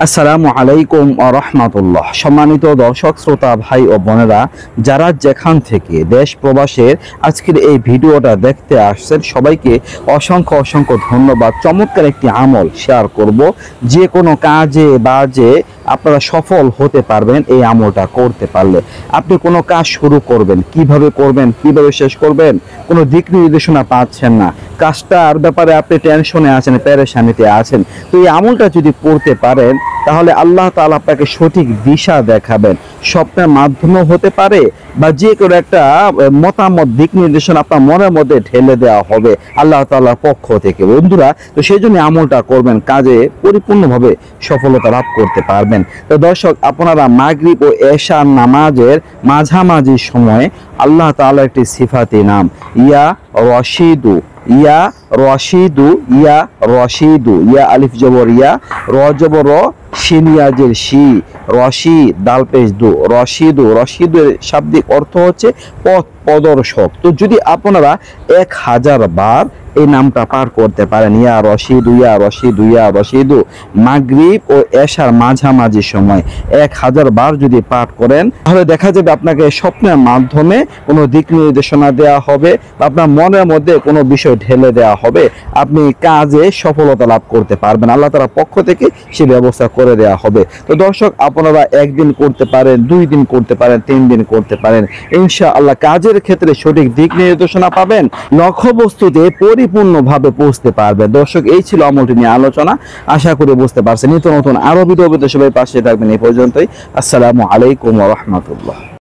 আসসালামু আলাইকুম ওয়া রাহমাতুল্লাহ। সম্মানিত দর্শক শ্রোতা ভাই ও বোনেরা, যারা যেখান থেকে দেশ প্রবাসের আজকের এই ভিডিওটা দেখতে আসছেন, সবাইকে অসংখ্য অসংখ্য ধন্যবাদ। চমৎকার একটি আমল শেয়ার করব, যে কোনো কাজে বাজে আপনারা সফল হতে পারবেন এই আমলটা করতে পারলে। আপনি কোনো কাজ শুরু করবেন, কিভাবে করবেন, কিভাবে শেষ করবেন, কোনো দিক নির্দেশনা পাচ্ছেন না, কাজটার ব্যাপারে আপনি টেনশনে আছেন, পেরেশানিতে আছেন, তো এই আমলটা যদি করতে পারেন তাহলে আল্লাহ তাআলা আপনাকে সঠিক দিশা দেখাবেন। স্বপ্নের মাধ্যমেও হতে পারে বা যে কোনো একটা মতামত, দিক নির্দেশনা আপনার মনের মধ্যে ঢেলে দেওয়া হবে আল্লাহ তাআলার পক্ষ থেকে। বন্ধুরা, তো সেই জন্য আমলটা করবেন, কাজে পরিপূর্ণভাবে সফলতা লাভ করতে পারবেন। তো দর্শক, আপনারা মাগরিব ও এশার নামাজের মাঝামাঝি সময়ে আল্লাহ তাআলার একটি সিফাতি নাম ইয়া রশিদু, ইয়া রশিদু, ইয়া রশিদু, ইয়া আলিফ জবর ইয়া, র জবর র, শিনিয়াজের শি, রশি দাল পেশ দু, রশিদু। রশিদের শাব্দিক অর্থ হচ্ছে পথ প্রদর্শক। তো যদি আপনারা 1000 বার এই নামটা পাঠ করতে পারেন, ইয়া রশিদু, ইয়া রশিদু, ইয়া রশিদু, মাগরিব ও এশার মাঝামাঝি সময় 1000 বার যদি পাঠ করেন, তাহলে দেখা যাবে আপনাকে স্বপ্নের মাধ্যমে কোনো দিক নির্দেশনা দেওয়া হবে, আপনার মনের মধ্যে কোনো বিষয় ঢেলে দেওয়া হবে, আপনি কাজে সফলতা লাভ করতে পারবেন। আল্লাহ তাআলার পক্ষ থেকে সে ব্যবস্থা করে দেওয়া হবে। তো দর্শক, আপনারা একদিন করতে পারেন, 2 দিন করতে পারেন, 3 দিন করতে পারেন, ইনশাআল্লাহ কাজের ক্ষেত্রে সঠিক দিক নির্দেশনা পাবেন, লক্ষ্যবস্তুতে পরিপূর্ণভাবে পৌঁছতে পারবেন। দর্শক, এই ছিল আমলটি নিয়ে আলোচনা। আশা করি বুঝতে পারছেন। নিত্য নতুন আরো ভিডিও পেতে সবাই পাশে থাকবেন। এই পর্যন্তই। আসসালামু আলাইকুম ওয়া রাহমাতুল্লাহ।